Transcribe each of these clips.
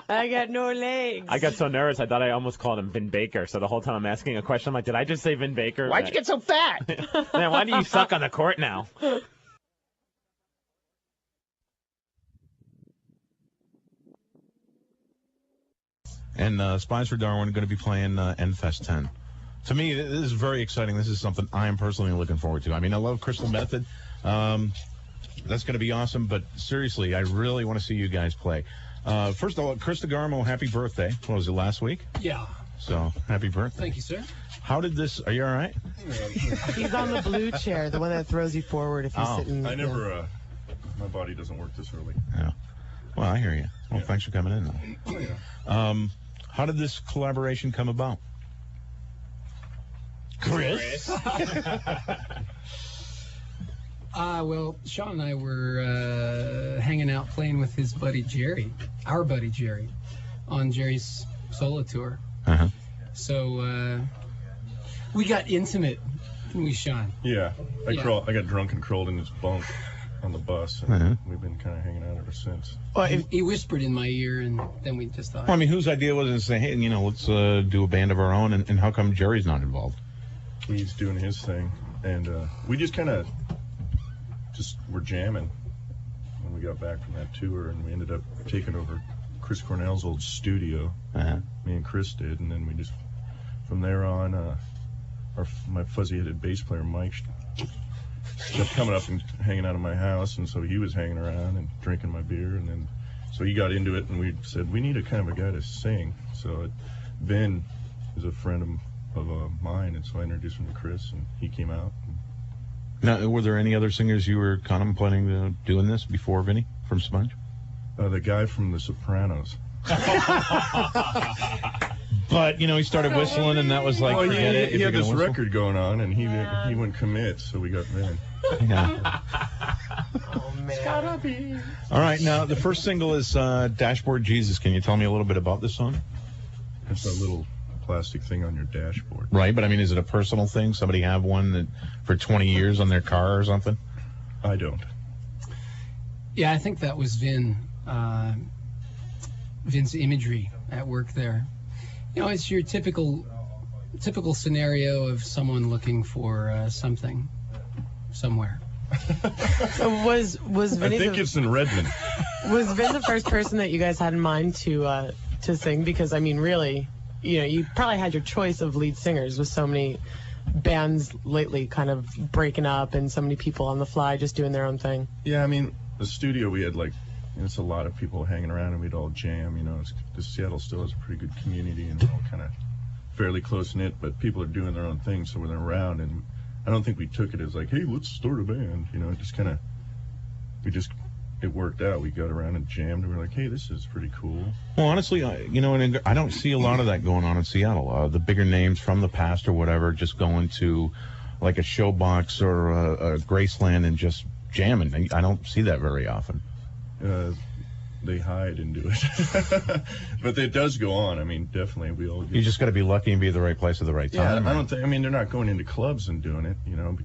I got no legs. I got so nervous, I thought I almost called him Vin Baker. So the whole time I'm asking a question, I'm like, did I just say Vin Baker? Why'd you get so fat? Man, why do you suck on the court now? And Spies for Darwin are going to be playing NFest 10. To me, this is very exciting. This is something I am personally looking forward to. I mean, I love Crystal Method. That's going to be awesome. But seriously, I really want to see you guys play. First of all, Chris DeGarmo, happy birthday. What was it, last week? Yeah. So, happy birthday. Thank you, sir. How did this... Are you all right? He's on the blue chair, the one that throws you forward if you sit in... I never... my body doesn't work this early. Yeah. Well, I hear you. Well, thanks for coming in, though. Oh, yeah. How did this collaboration come about? Chris? Well, Sean and I were hanging out playing with his buddy Jerry, our buddy Jerry, on Jerry's solo tour. Uh-huh. So we got intimate, didn't we, Sean? Yeah. I got drunk and crawled in his bunk on the bus, and we've been kind of hanging out ever since. Well, he whispered in my ear, and then we just thought... Well, I mean, whose idea was it to say, hey, you know, let's do a band of our own, and how come Jerry's not involved? He's doing his thing, and we just kind of were jamming when we got back from that tour, and we ended up taking over Chris Cornell's old studio. Me and Chris did, and then we just, from there on, my fuzzy-headed bass player Mike kept coming up and hanging out at my house, and so he was hanging around and drinking my beer, and then so he got into it, and we said we need a kind of a guy to sing. So Vin is a friend of mine, and so I introduced him to Chris, and he came out. Now, were there any other singers you were contemplating doing this before Vinny from Sponge? The guy from The Sopranos. But, you know, he started whistling, and that was like, well, forget it. He had this record going on, and he wouldn't commit, so we got Vin. Yeah. Oh, man. All right, now, the first single is Dashboard Jesus. Can you tell me a little bit about this song? It's a little plastic thing on your dashboard. Right, but I mean, is it a personal thing? Somebody have one that for 20 years on their car or something? I don't. Yeah, I think that was Vin's imagery at work there. You know, it's your typical scenario of someone looking for something somewhere. So was Vinny I think it's in Redmond. Was Vin the first person that you guys had in mind to sing? Because I mean, really, you know, you probably had your choice of lead singers with so many bands lately kind of breaking up and so many people on the fly just doing their own thing. Yeah, I mean, the studio, we had it's a lot of people hanging around, and we'd all jam. You know, Seattle still has a pretty good community, and we're all kind of fairly close-knit, but people are doing their own thing, so when they're around, and I don't think we took it as like, hey, let's start a band. You know, it worked out. We got around and jammed, and we were like, hey, this is pretty cool. Well, honestly, you know, and I don't see a lot of that going on in Seattle. The bigger names from the past or whatever just going to like a Showbox or a Graceland and just jamming. I don't see that very often. They hide and do it. But it does go on. I mean, definitely, we all... You just got to be lucky and be at the right place at the right time. Yeah, I mean, they're not going into clubs and doing it, you know,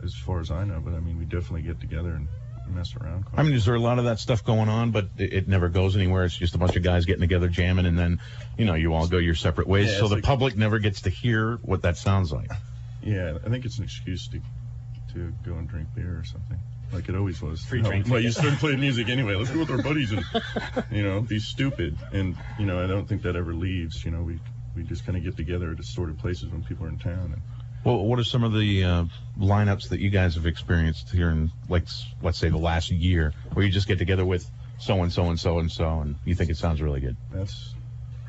as far as I know, but I mean, we definitely get together and mess around. I mean, is there a lot of that stuff going on, but it never goes anywhere? It's just a bunch of guys getting together, jamming, and then, you know, you all go your separate ways, so the public never gets to hear what that sounds like. Yeah, I think it's an excuse to go and drink beer or something. Like it always was. Free drink. Well, you started playing music anyway. Let's go with our buddies and, you know, be stupid. And, you know, I don't think that ever leaves. You know, we just kind of get together at assorted places when people are in town. And, well, what are some of the lineups that you guys have experienced here in, like, let's say the last year, where you just get together with so-and-so and so-and-so, and you think it sounds really good? That's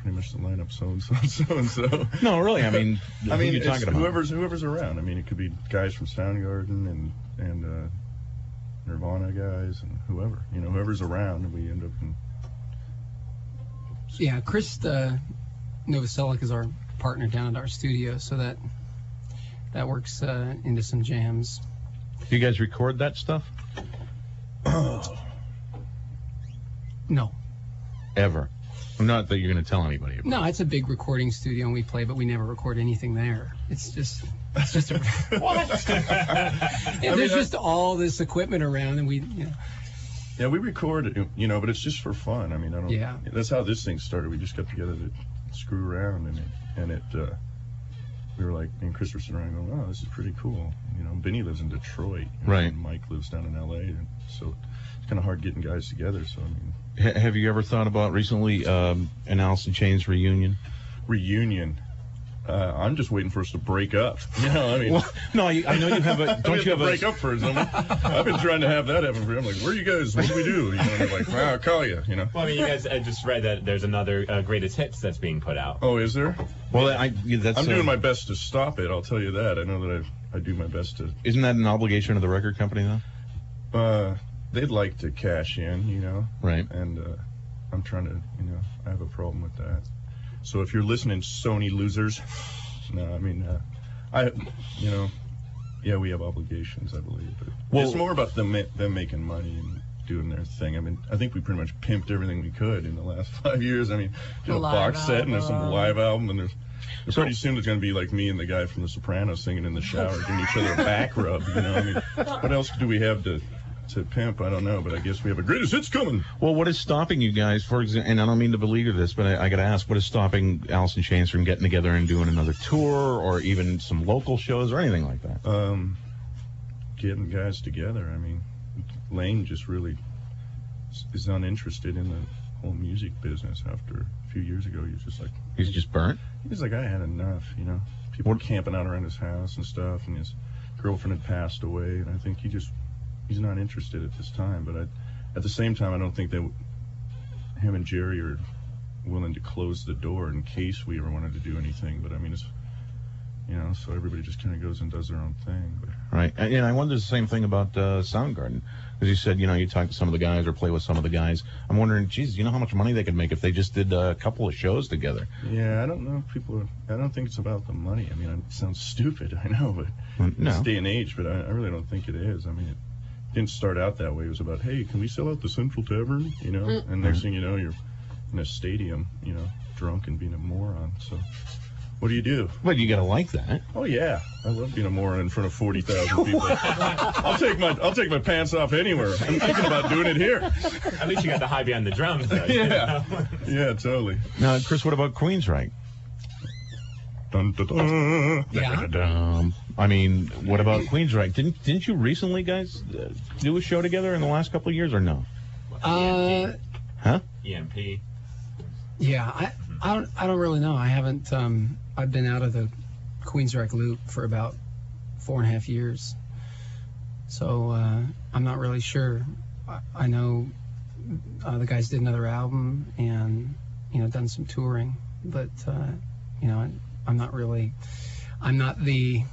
pretty much the lineup, so-and-so and so-and-so. No, really, I mean, who are you talking about? Whoever's around. I mean, it could be guys from Soundgarden and Nirvana guys and whoever's around, and we end up in... Yeah, Chris Novoselic is our partner down at our studio, so that works into some jams. Do you guys record that stuff? No. Ever? Not that you're going to tell anybody about. No, it's a big recording studio, and we play, but we never record anything there. It's just what? There's just all this equipment around, and we, you know. Yeah, we record it, you know, but it's just for fun. I mean, I don't. Yeah. That's how this thing started. We just got together to screw around, and it. We were like, me and Chris were sitting around going, "Oh, this is pretty cool." You know, Benny lives in Detroit, Right. And Mike lives down in L.A., and so it's kind of hard getting guys together. So I mean, Have you ever thought about recently an Alice in Chains reunion? reunion. I'm just waiting for us to break up. You know, I mean. Well, no, I know you have a. Don't you have break a? up first? I've been trying to have that happen for. I'm like, where are you guys? What do we do? You know, and they're like, well, I'll call you. You know. Well, I mean, you guys just read that there's another greatest hits that's being put out. Oh, is there? Well, that's. I'm doing my best to stop it. I'll tell you that. I know that I do my best to. Isn't that an obligation of the record company, though? They'd like to cash in, you know. Right. And I'm trying to, you know, I have a problem with that. So if you're listening, Sony losers. No, I mean, you know, yeah, we have obligations, I believe. But it's more about them making money and doing their thing. I mean, I think we pretty much pimped everything we could in the last 5 years. I mean, did a box set and there's some live album and there's pretty soon it's going to be like me and the guy from The Sopranos singing in the shower, giving each other a back rub. You know, I mean, what else do we have to pimp? I don't know, but I guess we have a greatest hits coming. Well, what is stopping you guys, for example, and I don't mean to beleaguer this, but I got to ask, what is stopping Alice in Chains from getting together and doing another tour or even some local shows or anything like that? Getting guys together. I mean, Lane just really is uninterested in the whole music business. After a few years ago, he was just like... He's just burnt? He was like, I had enough, you know. People were camping out around his house and stuff, and his girlfriend had passed away, and I think he's not interested at this time. But at the same time, I don't think that him and Jerry are willing to close the door in case we ever wanted to do anything. But I mean, it's, you know, so everybody just kind of goes and does their own thing. But. Right. And I wonder the same thing about Soundgarden. Because you said, you know, you talk to some of the guys or play with some of the guys. I'm wondering, geez, you know how much money they could make if they just did a couple of shows together? Yeah, I don't know if I don't think it's about the money. I mean, it sounds stupid, I know, but No. this day and age, but I really don't think it is. I mean, it didn't start out that way. It was about, hey, can we sell out the Central Tavern? You know, and next thing you know, you're in a stadium, you know, drunk and being a moron. So what do? Well, you got to like that. Oh yeah, I love being a moron in front of 40,000 people. I'll take my pants off anywhere. I'm thinking about doing it here. At least you got the high behind the drums. Though, Yeah, yeah, totally. Now, Chris, what about Queensryche? Dun, dun, dun. Yeah. I mean, what about Queensryche? Didn't you recently, guys, do a show together in the last couple of years, or no? Huh? EMP. Yeah, I don't really know. I haven't. I've been out of the Queensryche loop for about 4.5 years, so I'm not really sure. I know the guys did another album and, you know, done some touring, but you know, I'm not the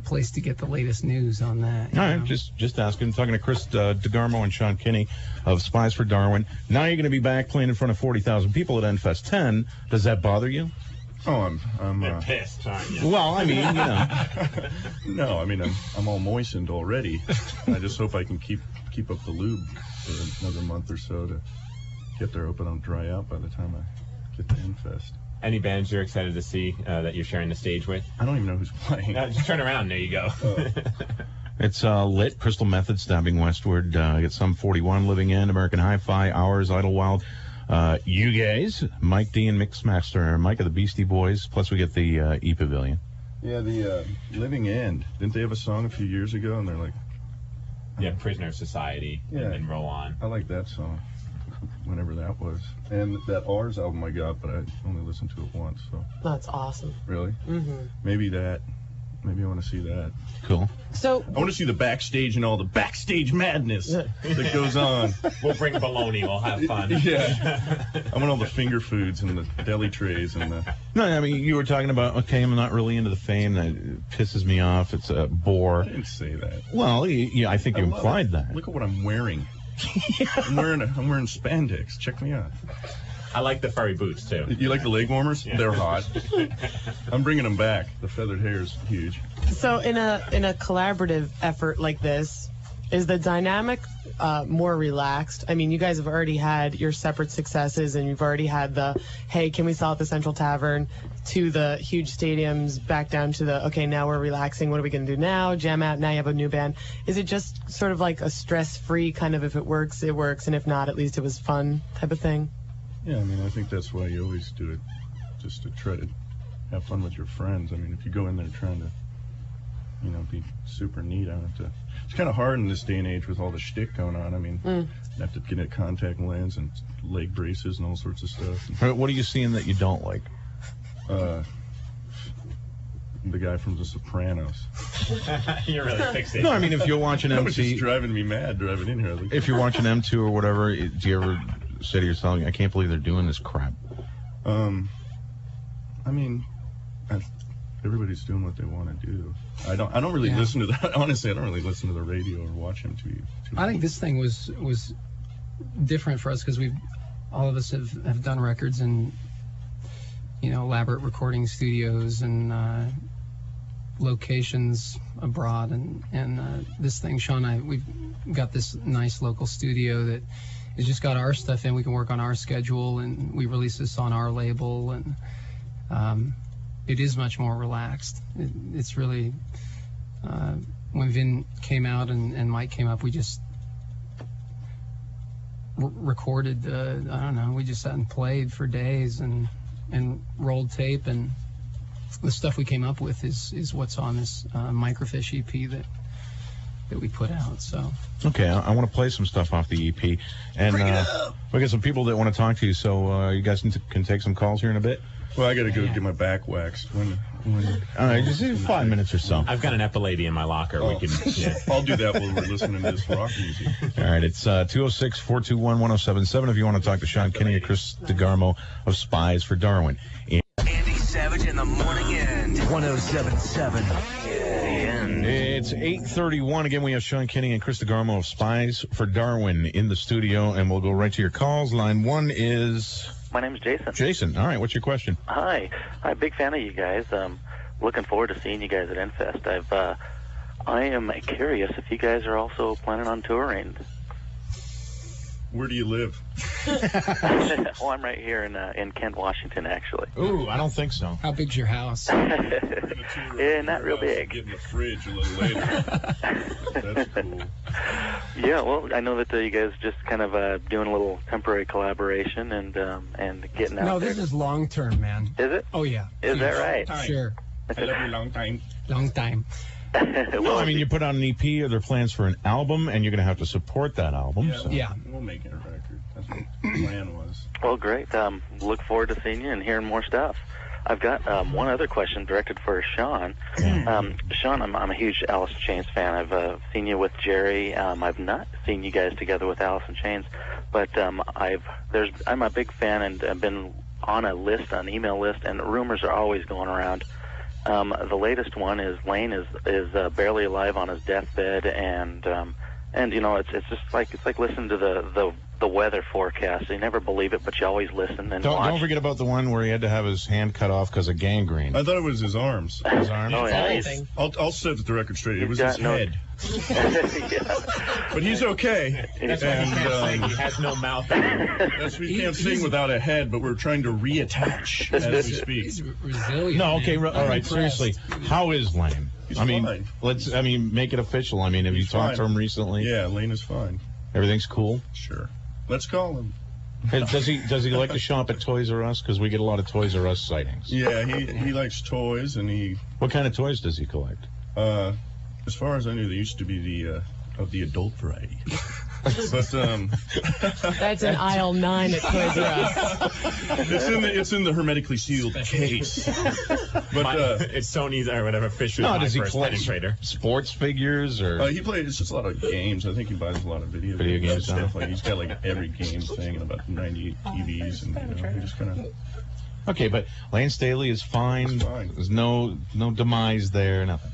place to get the latest news on that. All right, just asking. I'm talking to Chris DeGarmo and Sean Kinney of Spies for Darwin. Now you're going to be back playing in front of 40,000 people at NFest 10. Does that bother you? Oh, I'm Pissed, aren't you? Well, I mean, you know. No, I mean, I'm all moistened already. I just hope I can keep up the lube for another month or so to get there. Hope I don't dry out by the time I get to Infest. Any bands you're excited to see that you're sharing the stage with? I don't even know who's playing. No, just turn around. There you go. It's lit. Crystal Method, Stabbing Westward. Get Some 41, Living In, American Hi-Fi, Hours, Idlewild. You guys, Mike D and Mixmaster, Mike of the Beastie Boys. Plus we get the E-Pavilion. Yeah, the Living End. Didn't they have a song a few years ago? And they're like, Yeah, Prisoner of Society. Yeah. And then Roll On. I like that song, whenever that was. And that Ours album I got, but I only listened to it once. So That's awesome. really, maybe I want to see that. Cool. So I want to see the backstage and all the backstage madness that goes on. We'll bring bologna. We'll have fun. Yeah. I want all the finger foods and the deli trays and the... No, I mean, you were talking about, okay, I'm not really into the fame. That pisses me off. It's a bore. I didn't say that. Well, yeah, I think you implied that. Look at what I'm wearing. I'm wearing spandex. Check me out. I like the furry boots, too. You like the leg warmers? Yeah. They're hot. I'm bringing them back. The feathered hair is huge. So in a collaborative effort like this, Is the dynamic more relaxed? I mean, you guys have already had your separate successes, and you've already had the, hey, can we sell at the Central Tavern, to the huge stadiums, back down to the, okay, now we're relaxing, what are we going to do now? Jam out, now you have a new band. Is it just sort of like a stress-free kind of, if it works, it works, and if not, at least it was fun type of thing? Yeah, I mean, I think that's why you always do it, just to try to have fun with your friends. I mean, if you go in there trying to, be super neat, it's kind of hard in this day and age with all the shtick going on. I mean, you have to get a contact lens and leg braces and all sorts of stuff. What are you seeing that you don't like? The guy from The Sopranos. You're really fixated. No, I mean, if you're watching That was just MC, driving me mad driving in here. Like, if you're watching M2 or whatever, do you ever say to yourself, I can't believe they're doing this crap? I mean, everybody's doing what they want to do. I don't really listen to that. Honestly, I don't really listen to the radio or watch MTV. I think this thing was different for us because all of us have done records in elaborate recording studios and locations abroad, and this thing, Sean and I, we've got this nice local studio that has just got our stuff in. We can work on our schedule, and we release this on our label, and it is much more relaxed. It's really, when Vin came out and Mike came up, we just recorded, I don't know, we just sat and played for days and rolled tape, and the stuff we came up with is what's on this Microfiche EP that we put out. So okay, I want to play some stuff off the EP, and we got some people that want to talk to you, so you guys can take some calls here in a bit. Well, I got to go get my back waxed. When all right, just 5 minutes or so. I've got an epilady in my locker. Oh. We can. Yeah. I'll do that when we're listening to this rock music. All right, it's 206-421-1077 if you want to talk to Sean Kinney or Chris DeGarmo of Spies for Darwin. Andy Savage in the morning end. 107.7. The end. It's 8:31. Again, we have Sean Kinney and Chris DeGarmo of Spies for Darwin in the studio, and we'll go right to your calls. Line one is... My name's Jason. Jason. All right, what's your question? Hi. I'm a big fan of you guys. Looking forward to seeing you guys at Infest. I am curious if you guys are also planning on touring. Where do you live? Oh, I'm right here in Kent, Washington, actually. Ooh, I don't think so. how big's your house? Yeah, not real big. Get in the fridge a little later. That's cool. Yeah, well, I know that you guys just kind of doing a little temporary collaboration and getting out No, there. this is long term, man. Is it? Oh yeah. Is that right? Sure. I love you long time. Long time. No, I mean, you put out an EP, are there plans for an album, and you're going to have to support that album. Yeah, So. Yeah. We'll make it a record. That's what the plan was. Well, great. Look forward to seeing you and hearing more stuff. I've got one other question directed for Sean. Sean, I'm a huge Alice in Chains fan. I've seen you with Jerry. I've not seen you guys together with Alice in Chains, but I'm a big fan, and I've been on an email list, and rumors are always going around. The latest one is Lane is barely alive on his deathbed, and it's just like listening to the weather forecast. You never believe it, but you always listen and watch. Don't forget about the one where he had to have his hand cut off because of gangrene. I thought it was his arms. His arm. Oh, yeah. Anything. I'll set the record straight. It was got his no- head. Yeah. But he's okay. That's why he can't sing. He has no mouth. That's we can't sing without a head, but we're trying to reattach as we speak. He's resilient. No, okay, man. all I'm right, impressed. seriously. How is Lane? He's I mean, fine. make it official. I mean, have you He's talked to fine. him recently? Yeah, Lane is fine. Everything's cool? Sure. Let's call him. Hey, does he like to shop at Toys R Us? Because we get a lot of Toys R Us sightings. Yeah, he likes toys, and What kind of toys does he collect? as far as I knew, they used to be the adult variety. But That's in aisle 9 at Toys R Us. it's in the hermetically sealed case. But It's Sony's or whatever. Fisher's No, my does he first collect penetrator. sports figures or? he plays just a lot of games. I think he buys a lot of video games, and stuff. huh? Like he's got like every game thing and about 98 TVs, and he just kind of. Okay, but Lane Staley is fine. He's fine. There's no demise there, nothing.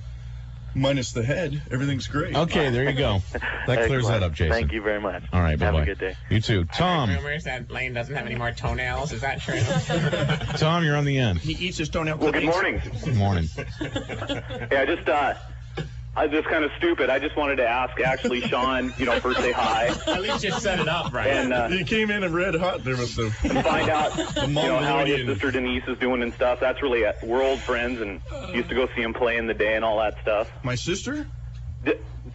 Minus the head, everything's great. Okay, there you go. That clears that up, Jason. Thank you very much. All right, bye-bye. Have a good day. You too. Tom, Rumors that Lane doesn't have any more toenails. Is that true? Tom, you're on the end. He eats his toenail Well, good clippings. morning. Good morning. Hey, I just Just kind of stupid. I just wanted to ask, actually, Sean, first say hi. At least you set it up right. And You came in red hot there with the find out, how his Mongolian. sister Denise is doing and stuff. That's really we're old friends and used to go see him play in the day and all that stuff. My sister?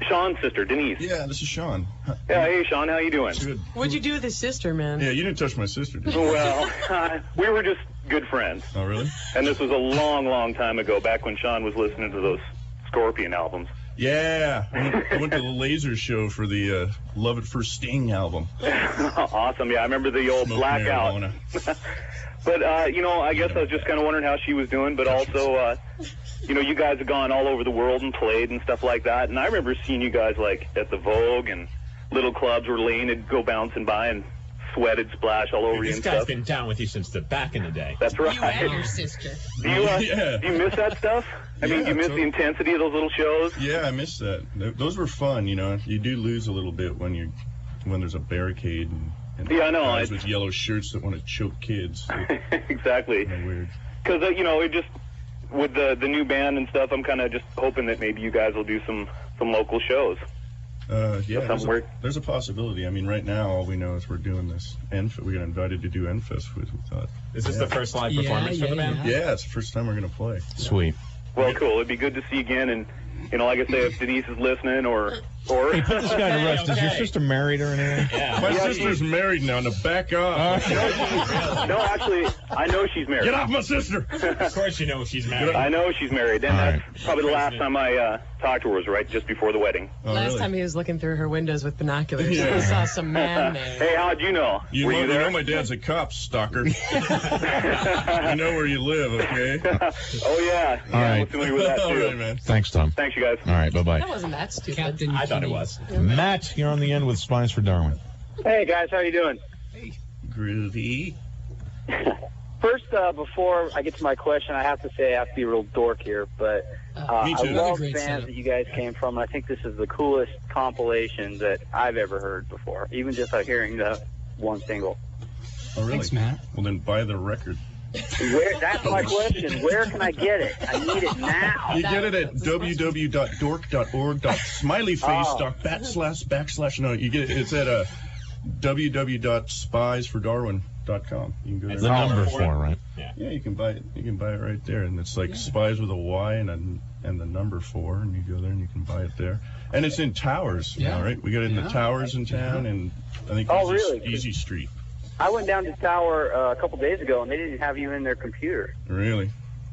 Sean's sister, Denise. Yeah, this is Sean. Yeah, hey, Sean, how you doing? Good. What'd you do with his sister, man? Yeah, you didn't touch my sister, did you? Well, we were just good friends. Oh, really? And this was a long, long time ago, back when Sean was listening to those Scorpion albums. Yeah, I went to the laser show for the Love at First Sting album. Awesome, yeah, I remember the old Smoke blackout. marijuana. But, I guess I was just kind of wondering how she was doing, but also, you guys have gone all over the world and played and stuff like that, and I remember seeing you guys, like, at the Vogue and little clubs where Lane would go bouncing by and sweated splash all over you This and guy's stuff. been down with you since the back in the day. That's right. You and your sister. Do you miss that stuff? I mean, do you miss the intensity of those little shows? Yeah, I miss that. Those were fun, You do lose a little bit when there's a barricade and Yeah, I know. guys with yellow shirts that want to choke kids. Exactly. Kinda weird. Because, it just, with the new band and stuff, I'm kind of just hoping that maybe you guys will do some local shows. Yeah, there's a possibility. I mean, right now, all we know is we're doing this. We got invited to do Enfest. We thought. Is this the first live performance for the band? Yeah, it's the first time we're going to play. Sweet. Well, cool. It'd be good to see you again. And, like I say, if Denise is listening or... Hey, put this guy to rest. Is your sister married or anything? Yeah. My sister's married now. Now back off. No, actually, I know she's married. Get off my sister. Of course you know she's married. I know she's married. And All that's probably the last time I talked to her was right just before the wedding. Oh, Last really? time he was looking through her windows with binoculars, Yeah. he saw some man there. Hey, how'd you know? You Were know, you there? my dad's a cop stalker. I know where you live, okay? Oh, yeah. All right. I'm familiar with that, All too. right, man. Thanks, Tom. Thanks, you guys. All right, bye-bye. That wasn't that stupid. Captain I thought it Kenny. was. Matt, you're on the end with Spies for Darwin. Hey guys, how you doing? Groovy. First, before I get to my question, I have to say I have to be a real dork here, but Me I too. love Great bands setup. that you guys came from. I think this is the coolest compilation that I've ever heard before, even just by hearing the one single. Oh, really? Thanks, Matt. Well, then buy the record. That's my question. Where can I get it? I need it now. You get it at www.dork.org.smileyface./ No, you get it. It's at www.spys4darwin.com. You can go there. The number 4, right? Yeah, you can buy it. You can buy it right there, and it's like spies with a Y and the number 4, and you go there and you can buy it there. And it's in Towers, now, right? We got it in the Towers in town, and I think Easy Street. I went down to Tower a couple days ago, and they didn't have you in their computer. Really?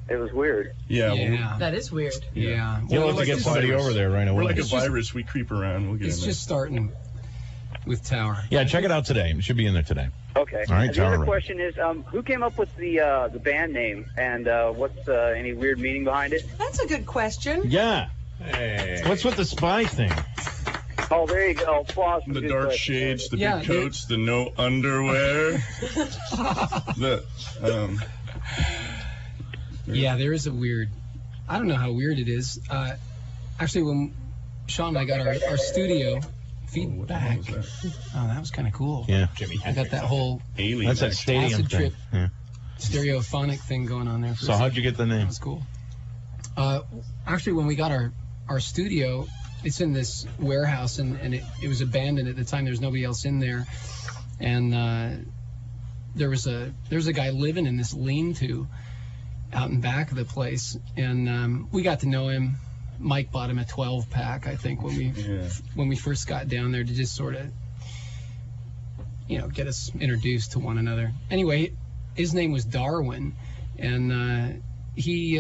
It was weird. Yeah. Yeah. That is weird. Yeah. You'll have like to get a somebody virus. over there right away. We're like a It's just- virus. We creep around. We'll get It's in there. just starting with Tower. Yeah, check it out today. It should be in there today. Okay. All right, and the other Tower. question is, who came up with the band name, and what's any weird meaning behind it? That's a good question. Yeah. Hey. What's with the spy thing? Oh, there you go. Applause for The good dark question. shades, the Yeah, big coats, the no underwear. Yeah, there is a weird. I don't know how weird it is. Actually, when Sean and I got our studio feedback, What was that? that was kind of cool. Yeah. Jimmy I got that whole Alien. That's that stadium acid thing. trip Yeah. stereophonic thing going on there. For So a how'd second. you get the That name? was cool. Actually, when we got our studio, it's in this warehouse, and it was abandoned at the time. There was nobody else in there, and there was a guy living in this lean-to out in back of the place, and we got to know him. Mike bought him a 12-pack, I think, when we first got down there to just sort of, get us introduced to one another. Anyway, his name was Darwin, and he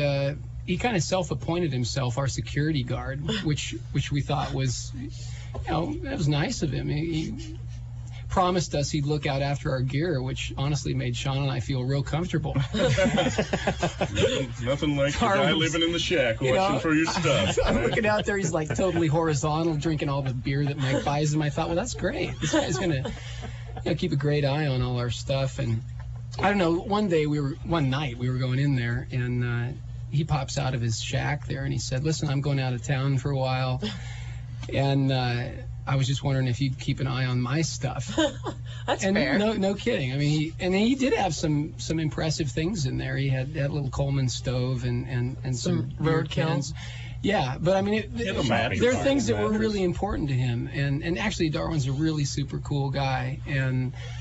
kind of self-appointed himself our security guard, which we thought was, that was nice of him. He promised us he'd look out after our gear, which honestly made Sean and I feel real comfortable. Nothing like the guy Darwin's- living in the shack watching for your stuff. I'm looking out there, he's like totally horizontal, drinking all the beer that Mike buys him. I thought, well, that's great. This guy's gonna keep a great eye on all our stuff. And I don't know, one night we were going in there, and he pops out of his shack there, and he said, listen, I'm going out of town for a while, and I was just wondering if you'd keep an eye on my stuff. That's And fair. no kidding. I mean, he did have some impressive things in there. He had a little Coleman stove and some Some beer roadkill. cans. Yeah, but I mean, Diplomatic. there are things that were really important to him, and actually Darwin's a really super cool guy,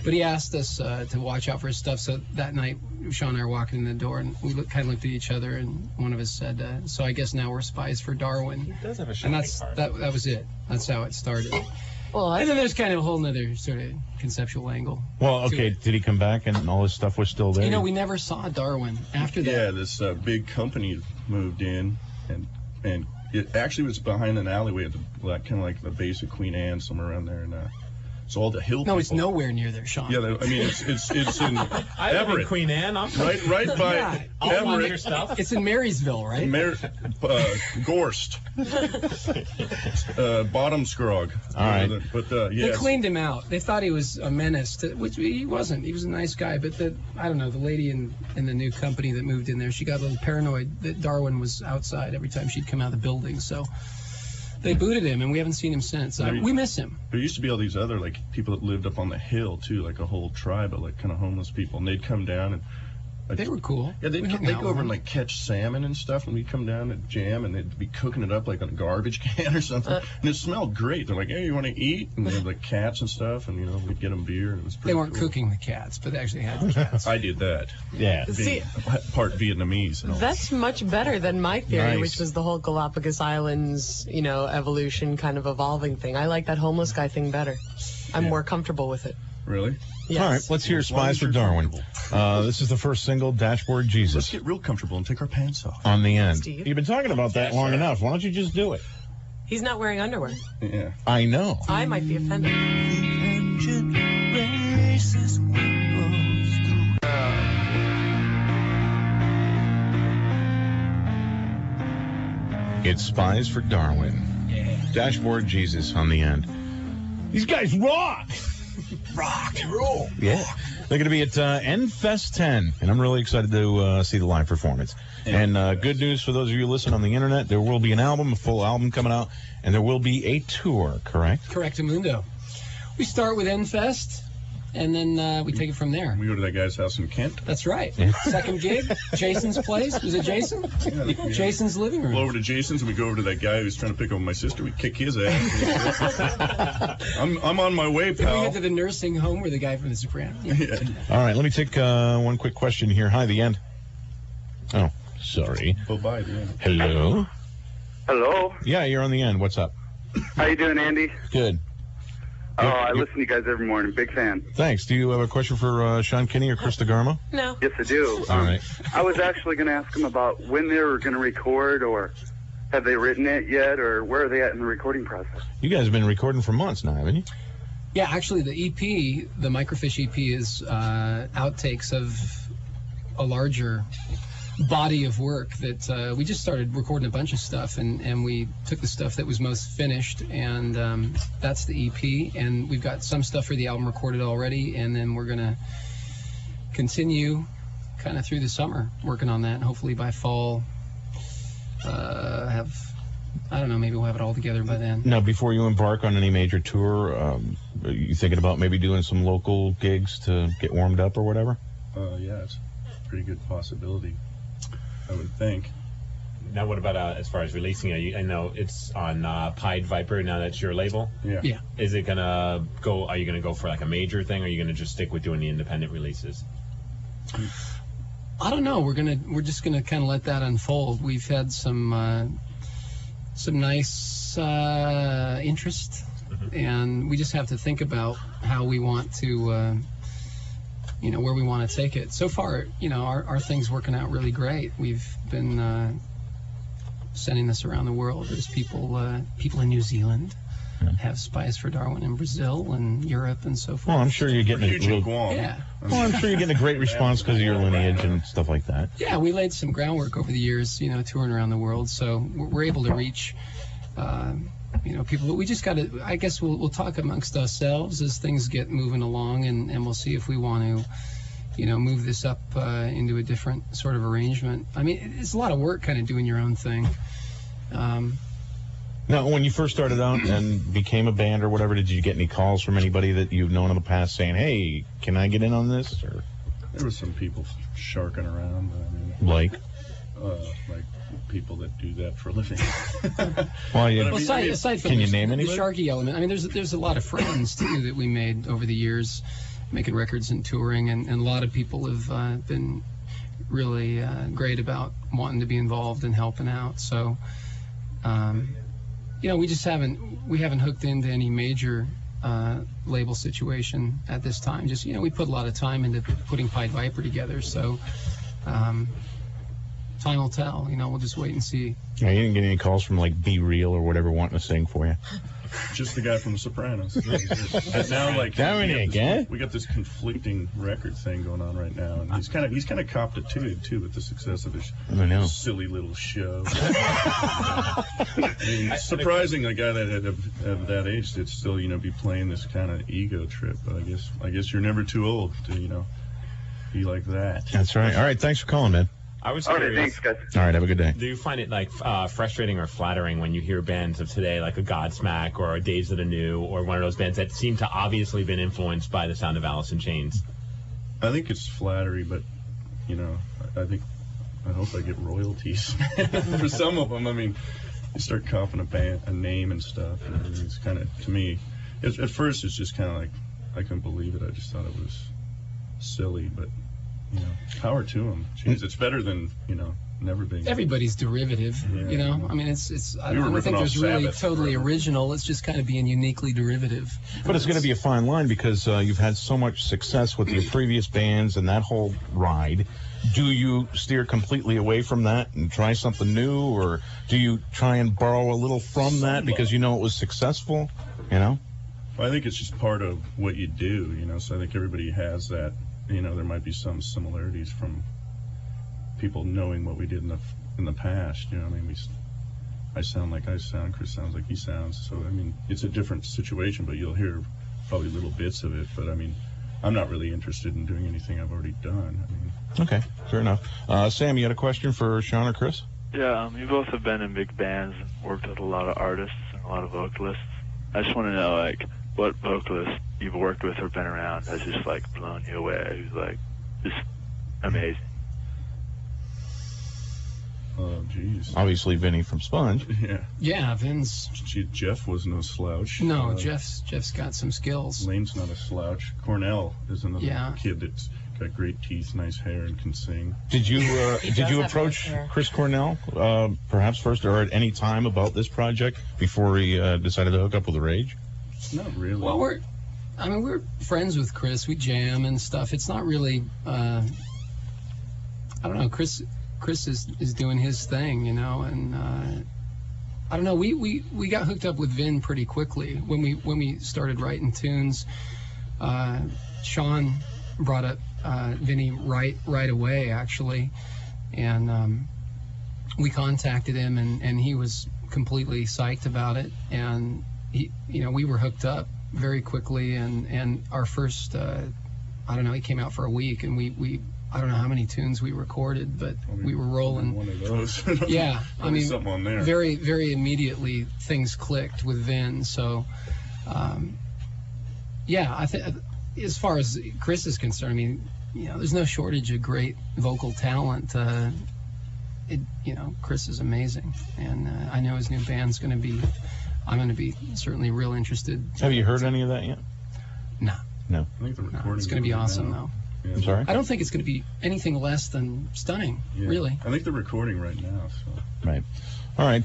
but he asked us to watch out for his stuff. So that night, Sean and I were walking in the door, and we kind of looked at each other, and one of us said, "So I guess now we're spies for Darwin." He does have a and that was it. That's how it started. Well, and then there's kind of a whole nother sort of conceptual angle. Well, okay, did he come back and all his stuff was still there? You know, we never saw Darwin after that. Yeah, this big company moved in, and it actually was behind an alleyway at the kind of like the base of Queen Anne, somewhere around there, and so all the hill. No, people, it's nowhere near there, Sean. Yeah, I mean it's in I live in Everett, Queen Anne. I'm right by Yeah, Everett. your stuff. It's in Marysville, right? Gorst, Bottom Scrog. All right. But They yeah, cleaned him out. They thought he was a menace, which he wasn't. He was a nice guy. But I don't know, the lady in the new company that moved in there, she got a little paranoid that Darwin was outside every time she'd come out of the building. So they booted him, and we haven't seen him since. We miss him. there used to be all these other like people that lived up on the hill too, like a whole tribe of like kind of homeless people, and they'd come down and. They were cool. Yeah, they'd We hung go out over with and them. like catch salmon and stuff, and we'd come down and jam, and they'd be cooking it up like on a garbage can or something, and it smelled great. They're like, "Hey, you want to eat?" And they had like cats and stuff, and we'd get them beer, and it was pretty They weren't cool. cooking the cats, but they actually had the cats. I did that. Yeah. See, Part Vietnamese and all. that's much better than my theory, Nice. which was the whole Galapagos Islands, evolution kind of evolving thing. I like that homeless guy thing better. I'm more comfortable with it. Really? Yes. All right, let's hear As long Spies as for you're Darwin. comfortable. This is the first single, Dashboard Let's Jesus, get real comfortable and take our pants off. on the end. Steve? You've been talking about that long enough. Why don't you just do it? He's not wearing underwear. Yeah. I know. I might be offended. It's Spies for Darwin. Dashboard Jesus on the end. These guys rock! Rock and roll. Yeah. They're going to be at NFest 10, and I'm really excited to see the live performance. And good news for those of you listening on the internet, there will be an album, a full album coming out, and there will be a tour, correct? Correctamundo. We start with NFest, and then we take it from there. We go to that guy's house in Kent. That's right. Second gig, Jason's place. Was it Jason? Yeah. Jason's living room. Go over to Jason's and we go over to that guy who's trying to pick up my sister. We kick his ass. I'm on my way, Then we pal. head to the nursing home where the guy from The Sopranos. Yeah. All right, let me take one quick question here. Hi, the end. Oh, sorry. Oh, bye. Yeah. Hello? Hello. Yeah, you're on the end. What's up? How you doing, Andy? Good. Oh, I listen to you guys every morning. Big fan. Thanks. Do you have a question for Sean Kinney or Chris DeGarmo? No. Yes, I do. All right. I was actually going to ask them about when they were going to record, or have they written it yet, or where are they at in the recording process? You guys have been recording for months now, haven't you? Yeah, actually, the EP, the Microfiche EP, is outtakes of a larger body of work that we just started recording a bunch of stuff, and we took the stuff that was most finished, and that's the EP, and we've got some stuff for the album recorded already, and then we're going to continue kind of through the summer working on that, and hopefully by fall I don't know, maybe we'll have it all together by then. Now, before you embark on any major tour, are you thinking about maybe doing some local gigs to get warmed up or whatever? Yeah, it's a pretty good possibility, I would think. Now, what about as far as releasing it? I know it's on Pied Viper. Now that's your label. Yeah. Yeah. Is it gonna go? Are you gonna go for like a major thing, or are you gonna just stick with doing the independent releases? I don't know. We're just gonna kind of let that unfold. We've had some nice interest, and we just have to think about how we want to, where we want to take it. So far, our thing's working out really great. We've been sending this around the world. There's people in New Zealand have Spies for Darwin in Brazil and Europe and so forth. Well, I'm sure you're getting Huge in Guam. Yeah. Well, I'm sure you're getting a great response because of your lineage and stuff like that. Yeah, we laid some groundwork over the years, touring around the world, so we're able to reach, people. But we just got to, I guess we'll talk amongst ourselves as things get moving along, and we'll see if we want to, move this up into a different sort of arrangement. I mean, it's a lot of work kind of doing your own thing. Now, when you first started out and became a band or whatever, did you get any calls from anybody that you've known in the past saying, hey, can I get in on this? Or There was some people sharking around. But I mean, like? like people that do that for a living. Well, yeah. Well, aside from can you the name any? Sharky element, I mean, there's a lot of friends too that we made over the years, making records and touring, and a lot of people have been really great about wanting to be involved and helping out. So, you know, we haven't hooked into any major label situation at this time. Just, you know, we put a lot of time into putting Pied Viper together. So, time will tell. You know, we'll just wait and see. Yeah, you didn't get any calls from like Be Real or whatever wanting to sing for you. Just the guy from The Sopranos. And now, like, we got this conflicting record thing going on right now, and he's kind of copped it too with the success of his silly little show. I mean, it's surprising a guy that of that age to still, you know, be playing this kind of ego trip. But I guess you're never too old to, you know, be like that. That's right. All right, thanks for calling, man. I was All right, curious. thanks, guys. All right, have a good day. Do you find it like frustrating or flattering when you hear bands of today, like a Godsmack or a Days of the New, or one of those bands that seem to obviously been influenced by the sound of Alice in Chains? I think it's flattery, but, you know, I hope I get royalties for some of them. I mean, you start copping a name and stuff, and it's kind of, to me, at first it's just kind of like, I couldn't believe it. I just thought it was silly, but, you know, power to them. Jeez, it's better than, you know, never being. Everybody's derivative, you know. I mean, I don't think there's really totally original. It's just kind of being uniquely derivative. But it's going to be a fine line because you've had so much success with your previous bands and that whole ride. Do you steer completely away from that and try something new, or do you try and borrow a little from that because you know it was successful? You know. Well, I think it's just part of what you do, you know. So I think everybody has that. You know, there might be some similarities from people knowing what we did in the past. You know, I mean, I sound like I sound, Chris sounds like he sounds. So I mean, it's a different situation, but you'll hear probably little bits of it. But I mean, I'm not really interested in doing anything I've already done. I mean, okay, fair enough. Sam, you had a question for Sean or Chris? Yeah, you both have been in big bands and worked with a lot of artists and a lot of vocalists. I just want to know, like, what vocalist you've worked with or been around has just, like, blown you away, who's, like, just amazing. Oh, jeez. Obviously, Vinny from Sponge. Yeah, Vin's. Jeff was no slouch. No, Jeff's got some skills. Lane's not a slouch. Cornell is another kid that's got great teeth, nice hair, and can sing. Did you approach Chris Cornell perhaps first or at any time about this project before he decided to hook up with the Rage? Not really. Well, we're friends with Chris. We jam and stuff. It's not really. I don't know. Chris is doing his thing, you know, and I don't know. We got hooked up with Vin pretty quickly when we started writing tunes. Sean brought up Vinny right away, actually, and we contacted him, and he was completely psyched about it, and we were hooked up very quickly, and our first I don't know, he came out for a week, and we I don't know how many tunes we recorded, but we were rolling. One of those. Yeah, I mean, something on there. Very, very immediately things clicked with Vin. So, yeah, I think as far as Chris is concerned, I mean, you know, there's no shortage of great vocal talent. Chris is amazing, and I know his new band's going to be. I'm going to be certainly real interested. Have you heard any of that yet? No. No. I think the recording. It's going to be awesome, though. Yeah. I'm sorry? I don't think it's going to be anything less than stunning, really. I think they're recording right now. So. Right. All right.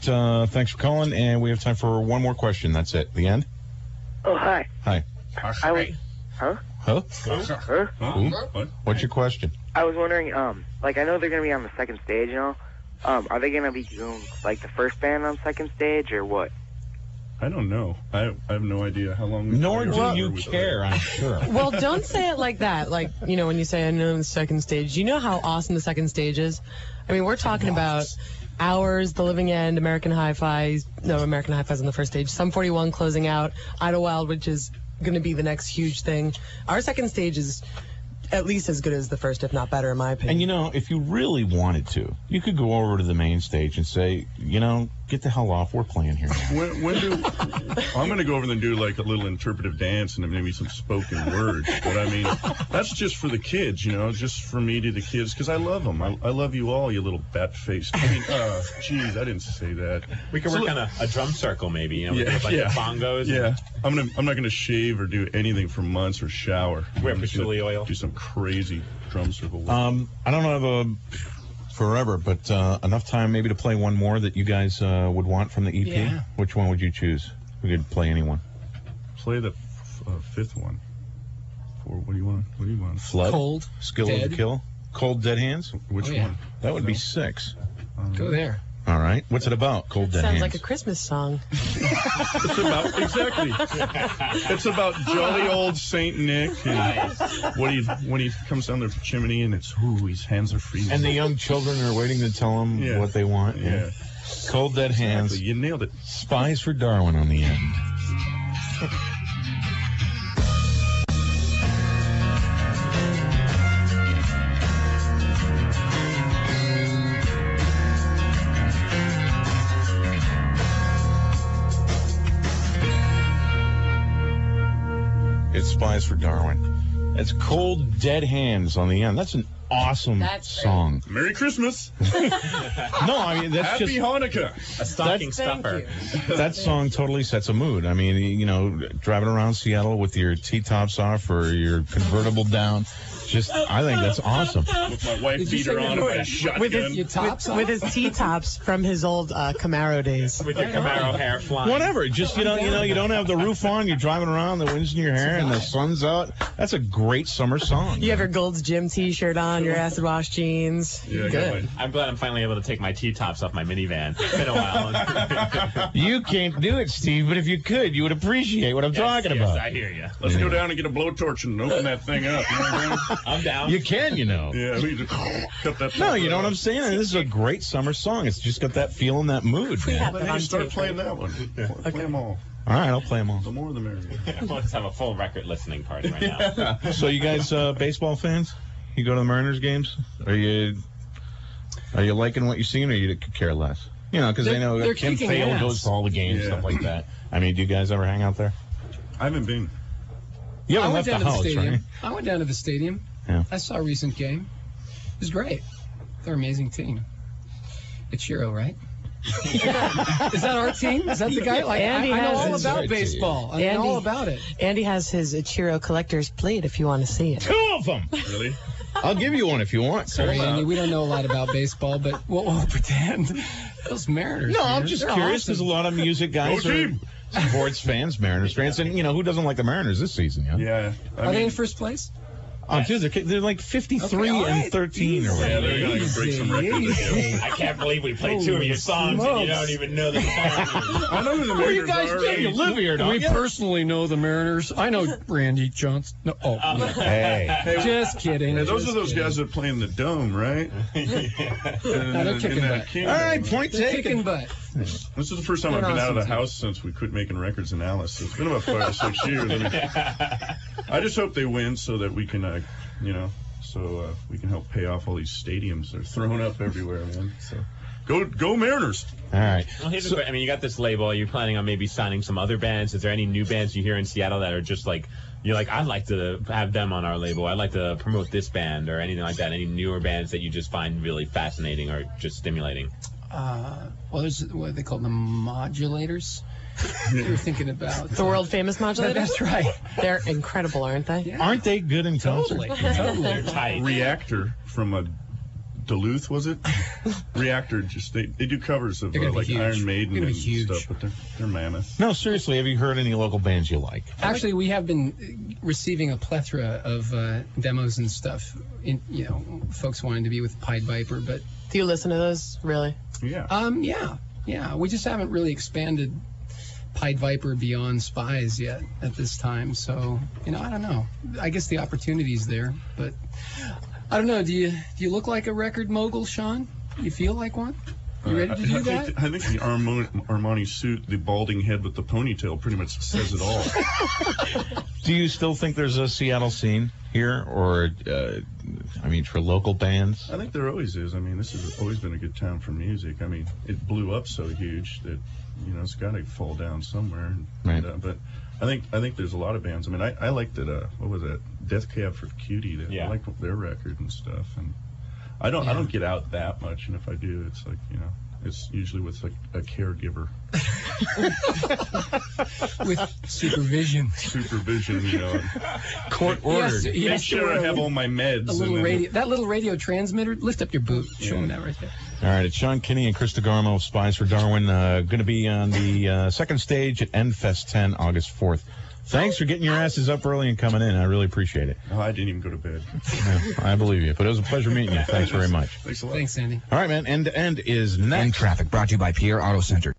Thanks for calling, and we have time for one more question. That's it. The end? Oh, hi. Hi. I was, huh? Huh? Huh? What? What's your question? I was wondering, like, I know they're going to be on the second stage, you know? Are they going to be doing, like, the first band on second stage, or what? I don't know. I have no idea how long. Nor do you care, I'm sure. Well, don't say it like that. Like, you know, when you say, I know the second stage, you know how awesome the second stage is? I mean, we're talking about Hours, The Living End, American Hi-Fi's on the first stage, Sum 41 closing out, Idlewild, which is going to be the next huge thing. Our second stage is at least as good as the first, if not better, in my opinion. And, you know, if you really wanted to, you could go over to the main stage and say, you know, get the hell off. We're playing here. I'm going to go over there and do like a little interpretive dance and maybe some spoken words. But I mean, that's just for the kids, you know, just for me to the kids, because I love them. I love you all, you little bat-faced. I mean, geez, I didn't say that. We could work on a drum circle, maybe. You know, we could have, like the bongos. Yeah, I'm not gonna shave or do anything for months or shower. Wear patchouli oil. Do some crazy drum circle work. I don't have forever, but enough time maybe to play one more that you guys would want from the EP. Yeah. Which one would you choose? We could play anyone. Play the fifth one. What do you want? What do you want? Flood. Cold. Skill Dead. of the Kill. Cold Dead Hands. Which one? That would be 6. Go there. All right. What's it about? Cold Dead Sounds Hands. like a Christmas song. It's about exactly. It's about jolly old Saint Nick and when he comes down the chimney and it's his hands are freezing. And the young children are waiting to tell him what they want. Yeah. Cold Dead Hands. Exactly. You nailed it. Spies for Darwin on the end. It's Spies for Darwin. It's Cold Dead Hands on the end. That's an awesome song. Merry Christmas. No, I mean, that's Happy just Hanukkah. A stocking stuffer. that song totally sets a mood. I mean, you know, driving around Seattle with your T-tops off or your convertible down. I think that's awesome. With my wife beater on and my shotgun. With his T-tops from his old Camaro days. With your Camaro hair flying. Whatever. Just, you don't have the roof on. You're driving around, the wind's in your hair, and the sun's out. That's a great summer song. You have your Gold's Gym T-shirt on, your acid wash jeans. Yeah, Good. I'm glad I'm finally able to take my T-tops off my minivan. It's been a while. You can't do it, Steve, but if you could, you would appreciate what I'm talking about. Yes, I hear you. Let's go down and get a blowtorch and open that thing up. You know what I'm saying? I'm down. You can, you know. Yeah, we just cut that. No, you know what I'm saying? This is a great summer song. It's just got that feel and that mood. We Man. have Let it me on start tape, playing right? that one. Play them all. All right, I'll play them all. The more the merrier. Let's have a full record listening party right now. So you guys baseball fans? You go to the Mariners games? Are you liking what you're seeing, or you could care less? You know, because I know they're Kim kicking Thale ass. goes to all the games, Yeah. stuff like that. I mean, do you guys ever hang out there? I haven't been. You I haven't went left down the to the house, stadium. right? I went down to the stadium. Yeah. I saw a recent game. It was great. They're an amazing team. It's Shiro, right? Is that our team? Is that the guy? Like, Andy I know has all his about team. baseball. I know all about it. Andy has his Ichiro collector's plate if you want to see it. 2 of them. Really? I'll give you one if you want. Sorry, Andy, we don't know a lot about baseball, but we'll pretend. Those Mariners. No, man, I'm just they're curious because awesome. a lot of music guys Go are team. sports fans, Mariners fans, and who doesn't like the Mariners this season? Yeah. Yeah. Are they in first place? Oh, dude, they're like 53 Okay, all right. and 13 or Yeah, whatever. they're going to break some records. I can't believe we played 2 of your songs and you don't even know the song. I know who the Where you Mariners guys are. been? You live here, don't We you? personally know the Mariners. I know Randy Johnson. No, Hey. just kidding. Hey, those just are those kidding. guys that play in the dome, right? No, they're kicking butt. All right, point They're taken. kicking butt. This is the first time I've They're been out of the awesome, too. house since we quit making records in Alice. So it's been about 5 or 6 years. I mean, I just hope they win so that we can, we can help pay off all these stadiums they're throwing up everywhere, man. So go Mariners. All right. Well, here's a, I mean, you got this label. Are you planning on maybe signing some other bands? Is there any new bands you hear in Seattle that are just like, you're like, I'd like to have them on our label. I'd like to promote this band or anything like that. Any newer bands that you just find really fascinating or just stimulating? Well, there's what they call the modulators. You're thinking about The world famous modulators? That's right. They're incredible, aren't they? Yeah. Aren't they good in concert? Totally. They're tight. Reactor from Duluth, was it? Reactor, they do covers of They're gonna be like huge. Iron Maiden They're gonna and be huge. stuff, but they're mammoth. No, seriously, have you heard any local bands you like? Actually, we have been receiving a plethora of demos and stuff. Folks wanting to be with Pied Viper, but Do you listen to those, really? Yeah. yeah. We just haven't really expanded Pied Viper beyond Spies yet at this time. So I don't know. I guess the opportunity's there, but I don't know. Do you look like a record mogul, Sean? You feel like one? You ready to do that? I think the Armani suit, the balding head with the ponytail, pretty much says it all. Do you still think there's a Seattle scene here, or for local bands? I think there always is. I mean, this has always been a good town for music. I mean, it blew up so huge that it's got to fall down somewhere. Right. But I think there's a lot of bands. I mean, I liked that. What was that? Death Cab for Cutie. I liked their record and stuff. And I don't get out that much, and if I do, it's like it's usually with like a caregiver. With supervision. Court ordered. Make sure I have all my meds. That little radio transmitter. Lift up your boot. Show them that right there. All right, it's Sean Kinney and Chris DeGarmo of Spies for Darwin. Going to be on the second stage at NFest 10, August 4th. Thanks for getting your asses up early and coming in. I really appreciate it. Oh, I didn't even go to bed. Yeah, I believe you. But it was a pleasure meeting you. Thanks very much. Thanks a lot. Thanks, Sandy. All right, man. End to End is next. In Traffic, brought to you by Pierre Auto Center.